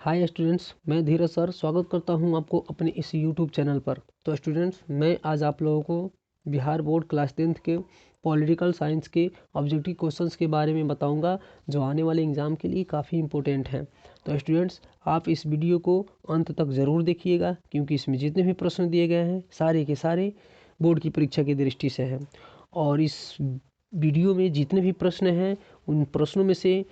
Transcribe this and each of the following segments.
Hi students, मैं धीरज sir स्वागत करता हूं आपको अपने इस यूट्यूब चैनल पर। तो स्टूडेंट्स, मैं आज आप लोगों को बिहार बोर्ड क्लास 10th के पॉलिटिकल साइंस के ऑब्जेक्टिव क्वेश्चंस के बारे में बताऊंगा, जो आने वाले एग्ज़ाम के लिए काफ़ी इंपॉर्टेंट हैं। तो स्टूडेंट्स, आप इस वीडियो को अंत तक ज़रूर देखिएगा, क्योंकि इसमें जितने भी प्रश्न दिए गए हैं सारे के सारे बोर्ड की परीक्षा की दृष्टि से हैं। और इस वीडियो में जितने भी प्रश्न हैं उन प्रश्नों में से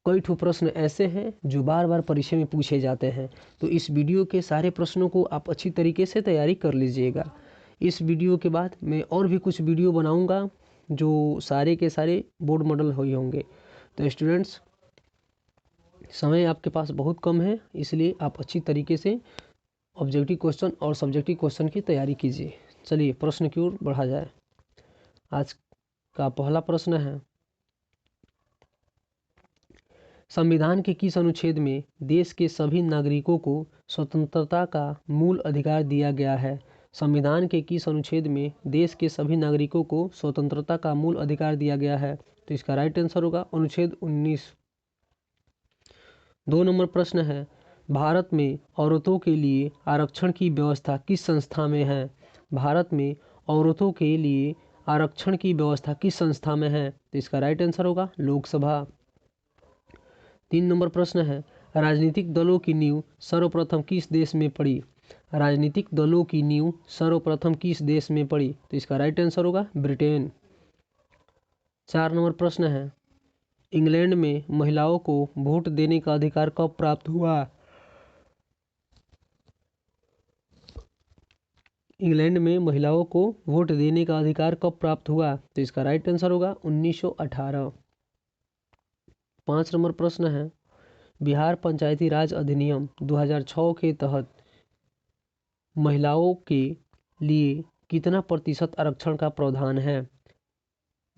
कई ठो प्रश्न ऐसे हैं जो बार बार परीक्षा में पूछे जाते हैं। तो इस वीडियो के सारे प्रश्नों को आप अच्छी तरीके से तैयारी कर लीजिएगा। इस वीडियो के बाद मैं और भी कुछ वीडियो बनाऊंगा जो सारे के सारे बोर्ड मॉडल हुए होंगे। तो स्टूडेंट्स, समय आपके पास बहुत कम है, इसलिए आप अच्छी तरीके से ऑब्जेक्टिव क्वेश्चन और सब्जेक्टिव क्वेश्चन की तैयारी कीजिए। चलिए प्रश्न की ओर बढ़ा जाए। आज का पहला प्रश्न है, संविधान के किस अनुच्छेद में देश के सभी नागरिकों को स्वतंत्रता का मूल अधिकार दिया गया है? संविधान के किस अनुच्छेद में देश के सभी नागरिकों को स्वतंत्रता का मूल अधिकार दिया गया है? तो इसका राइट आंसर होगा अनुच्छेद 19। 2 नंबर प्रश्न है, भारत में औरतों के लिए आरक्षण की व्यवस्था किस संस्था में है? भारत में औरतों के लिए आरक्षण की व्यवस्था किस संस्था में है? तो इसका राइट आंसर होगा लोकसभा। 3 नंबर प्रश्न है, राजनीतिक दलों की नींव सर्वप्रथम किस देश में पड़ी? राजनीतिक दलों की नींव सर्वप्रथम किस देश में पड़ी? तो इसका राइट आंसर होगा ब्रिटेन। 4 नंबर प्रश्न है, इंग्लैंड में महिलाओं को वोट देने का अधिकार कब प्राप्त हुआ? इंग्लैंड में महिलाओं को वोट देने का अधिकार कब प्राप्त हुआ? तो इसका राइट आंसर होगा 1918। 5 नंबर प्रश्न है, बिहार पंचायती राज अधिनियम 2006 के तहत महिलाओं के लिए कितना प्रतिशत आरक्षण का प्रावधान है?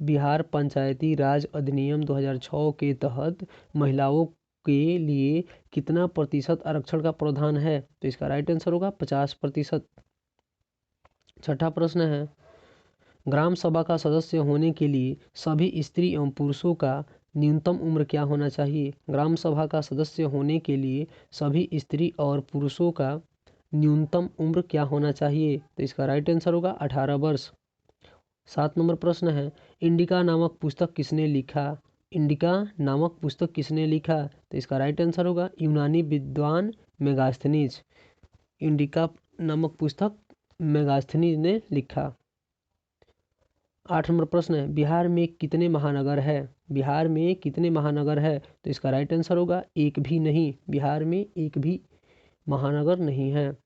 बिहार पंचायती राज अधिनियम 2006 के तहत महिलाओं के लिए कितना प्रतिशत आरक्षण का प्रावधान है? तो इसका राइट आंसर होगा 50%। 6ठा प्रश्न है, ग्राम सभा का सदस्य होने के लिए सभी स्त्री एवं पुरुषों का न्यूनतम उम्र क्या होना चाहिए? ग्राम सभा का सदस्य होने के लिए सभी स्त्री और पुरुषों का न्यूनतम उम्र क्या होना चाहिए? तो इसका राइट आंसर होगा 18 वर्ष। 7 नंबर प्रश्न है, इंडिका नामक पुस्तक किसने लिखा? इंडिका नामक पुस्तक किसने लिखा? तो इसका राइट आंसर होगा यूनानी विद्वान मेगास्थनीज। इंडिका नामक पुस्तक मेगास्थनीज ने लिखा। 8 नंबर प्रश्न है, बिहार में कितने महानगर है? बिहार में कितने महानगर है? तो इसका राइट आंसर होगा एक भी नहीं। बिहार में एक भी महानगर नहीं है।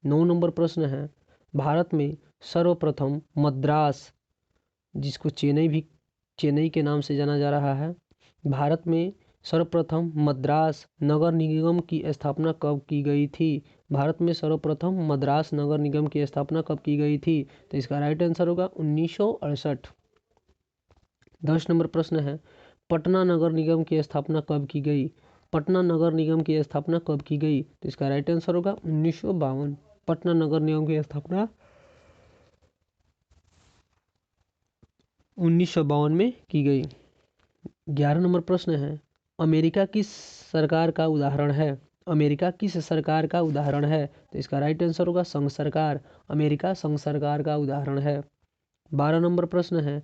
9 नंबर प्रश्न है, भारत में सर्वप्रथम मद्रास, जिसको चेन्नई के नाम से जाना जा रहा है, भारत में सर्वप्रथम मद्रास नगर निगम की स्थापना कब की गई थी? भारत में सर्वप्रथम मद्रास नगर निगम की स्थापना कब की गई थी? तो इसका राइट आंसर होगा 1968। 10 नंबर प्रश्न है, पटना नगर निगम की स्थापना कब की गई? पटना नगर निगम की स्थापना कब की गई? तो इसका राइट आंसर होगा 1952। पटना नगर निगम की स्थापना 1952 में की गई। 11 नंबर प्रश्न है, अमेरिका किस सरकार का उदाहरण है? अमेरिका किस सरकार का उदाहरण है? तो इसका राइट आंसर होगा संघ सरकार। अमेरिका संघ सरकार का उदाहरण है। 12 नंबर प्रश्न है,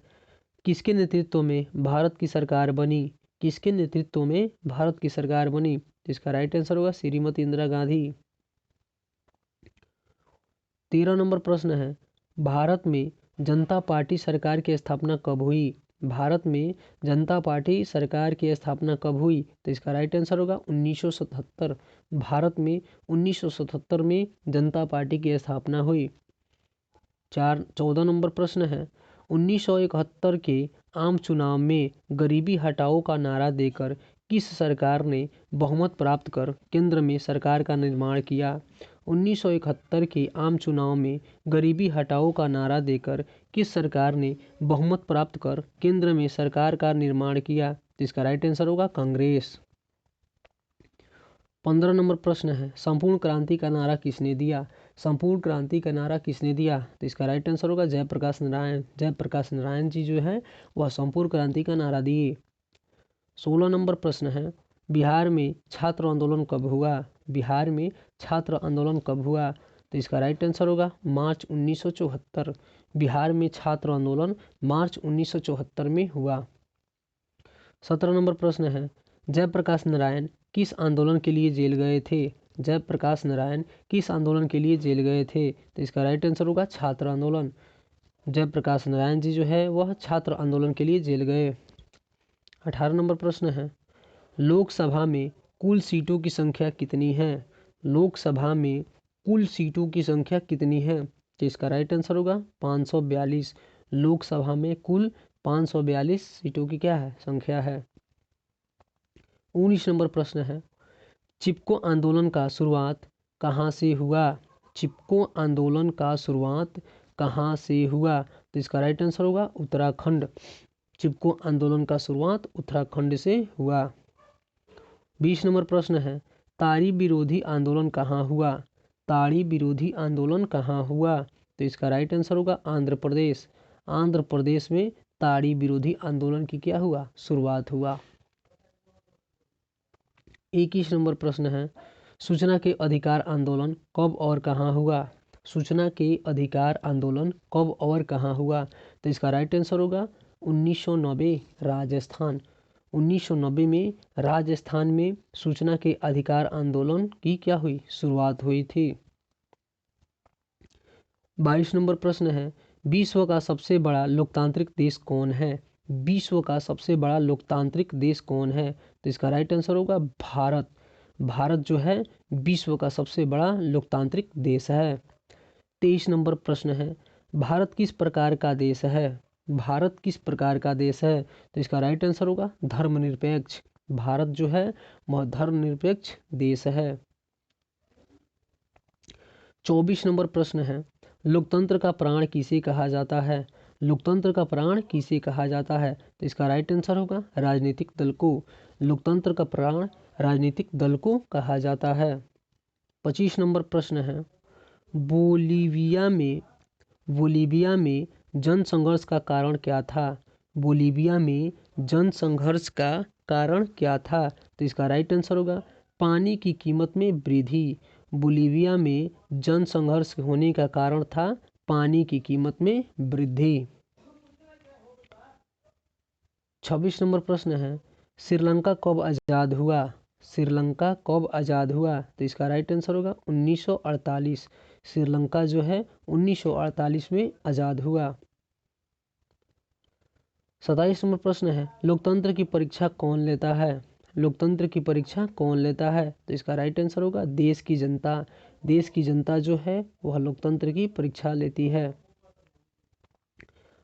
किसके नेतृत्व में भारत की सरकार बनी? किसके नेतृत्व में भारत की सरकार बनी? तो इसका राइट आंसर होगा श्रीमती इंदिरा गांधी। 13 नंबर प्रश्न है, भारत में जनता पार्टी सरकार की स्थापना कब हुई? भारत में जनता पार्टी सरकार की स्थापना कब हुई? तो इसका राइट आंसर होगा 1977। भारत में 1977 में जनता पार्टी की स्थापना हुई। 14 नंबर प्रश्न है, 1971 के आम चुनाव में गरीबी हटाओ का नारा देकर किस सरकार ने बहुमत प्राप्त कर केंद्र में सरकार का निर्माण किया? 1971 के आम चुनाव में गरीबी हटाओ का नारा देकर किस सरकार ने बहुमत प्राप्त कर केंद्र में सरकार का निर्माण किया? तो इसका राइट आंसर होगा कांग्रेस। 15 नंबर प्रश्न है, संपूर्ण क्रांति का नारा किसने दिया? संपूर्ण क्रांति का नारा किसने दिया? तो इसका राइट आंसर होगा जयप्रकाश नारायण। जयप्रकाश नारायण जी जो है वह संपूर्ण क्रांति का नारा दिए। 16 नंबर प्रश्न है, बिहार में छात्र आंदोलन कब हुआ? बिहार में छात्र आंदोलन कब हुआ? तो इसका राइट आंसर होगा मार्च 1974। बिहार में छात्र आंदोलन मार्च 1974 में हुआ। 17 नंबर प्रश्न है, जयप्रकाश नारायण किस आंदोलन के लिए जेल गए थे? जयप्रकाश नारायण किस आंदोलन के लिए जेल गए थे? तो इसका राइट आंसर होगा छात्र आंदोलन। जयप्रकाश नारायण जी जो है वह छात्र आंदोलन के लिए जेल गए। 18 नंबर प्रश्न है, लोकसभा में कुल सीटों की संख्या कितनी है? लोकसभा में कुल सीटों की संख्या कितनी है? तो इसका राइट आंसर होगा 542। लोकसभा में कुल 542 सीटों की क्या है? संख्या है। 19 नंबर प्रश्न है, चिपको आंदोलन का शुरुआत कहाँ से हुआ? चिपको आंदोलन का शुरुआत कहाँ से हुआ? तो इसका राइट आंसर होगा उत्तराखंड। चिपको आंदोलन का शुरुआत उत्तराखंड से हुआ। 20 नंबर प्रश्न है, ताड़ी विरोधी आंदोलन कहाँ हुआ? ताड़ी विरोधी आंदोलन कहाँ हुआ? तो इसका राइट आंसर होगा आंध्र प्रदेश। आंध्र प्रदेश में ताड़ी विरोधी आंदोलन की क्या हुआ? शुरुआत हुआ। 21 नंबर प्रश्न है, सूचना के अधिकार आंदोलन कब और कहाँ हुआ? सूचना के अधिकार आंदोलन कब और कहाँ हुआ? तो इसका राइट आंसर होगा 1990 राजस्थान। 1990 में राजस्थान में सूचना के अधिकार आंदोलन की क्या हुई? शुरुआत हुई थी। 22 नंबर प्रश्न है, विश्व का सबसे बड़ा लोकतांत्रिक देश कौन है? विश्व का सबसे बड़ा लोकतांत्रिक देश कौन है? तो इसका राइट आंसर होगा भारत। भारत जो है विश्व का सबसे बड़ा लोकतांत्रिक देश है। 23 नंबर प्रश्न है, भारत किस प्रकार का देश है? भारत किस प्रकार का देश है? तो इसका राइट आंसर होगा धर्मनिरपेक्ष। भारत जो है वह धर्मनिरपेक्ष देश है। 24 नंबर प्रश्न है, लोकतंत्र का प्राण किसे कहा जाता है? लोकतंत्र का प्राण किसे कहा जाता है? तो इसका राइट आंसर होगा राजनीतिक दल को। लोकतंत्र का प्राण राजनीतिक दल को कहा जाता है। 25 नंबर प्रश्न है, बोलीविया में जन संघर्ष का कारण क्या था? बोलीविया में जन संघर्ष का कारण क्या था? तो इसका राइट आंसर होगा पानी की कीमत में वृद्धि। बोलीविया में जन संघर्ष होने का कारण था पानी की कीमत में वृद्धि। 26 नंबर प्रश्न है, श्रीलंका कब आज़ाद हुआ? श्रीलंका कब आज़ाद हुआ? तो इसका राइट आंसर होगा 1948। श्रीलंका जो है 1948 में आज़ाद हुआ। 27 नंबर प्रश्न है, लोकतंत्र की परीक्षा कौन लेता है? लोकतंत्र की परीक्षा कौन लेता है? तो इसका राइट आंसर होगा देश की जनता। देश की जनता जो है वह लोकतंत्र की परीक्षा लेती है।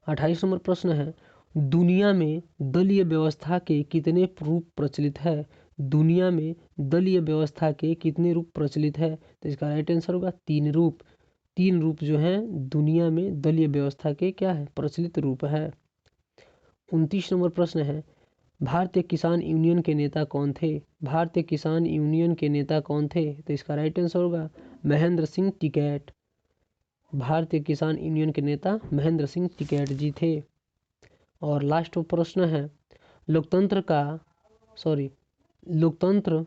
28 नंबर प्रश्न है, दुनिया में दलीय व्यवस्था के कितने रूप प्रचलित है? दुनिया में दलीय व्यवस्था के कितने रूप प्रचलित है? तो इसका राइट आंसर होगा 3 रूप। 3 रूप जो है दुनिया में दलीय व्यवस्था के क्या है? प्रचलित रूप है। 29 नंबर प्रश्न है, भारतीय किसान यूनियन के नेता कौन थे? भारतीय किसान यूनियन के नेता कौन थे? तो इसका राइट आंसर होगा महेंद्र सिंह टिकैत। भारतीय किसान यूनियन के नेता महेंद्र सिंह टिकैत जी थे। और लास्ट प्रश्न है, लोकतंत्र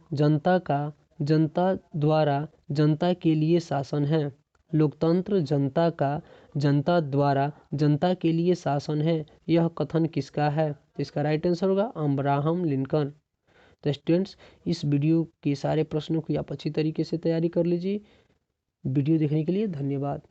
जनता द्वारा जनता के लिए शासन है। लोकतंत्र जनता द्वारा जनता के लिए शासन है, यह कथन किसका है? इसका राइट आंसर होगा अब्राहम लिंकन। तो स्टूडेंट्स, इस वीडियो के सारे प्रश्नों की आप अच्छी तरीके से तैयारी कर लीजिए। वीडियो देखने के लिए धन्यवाद।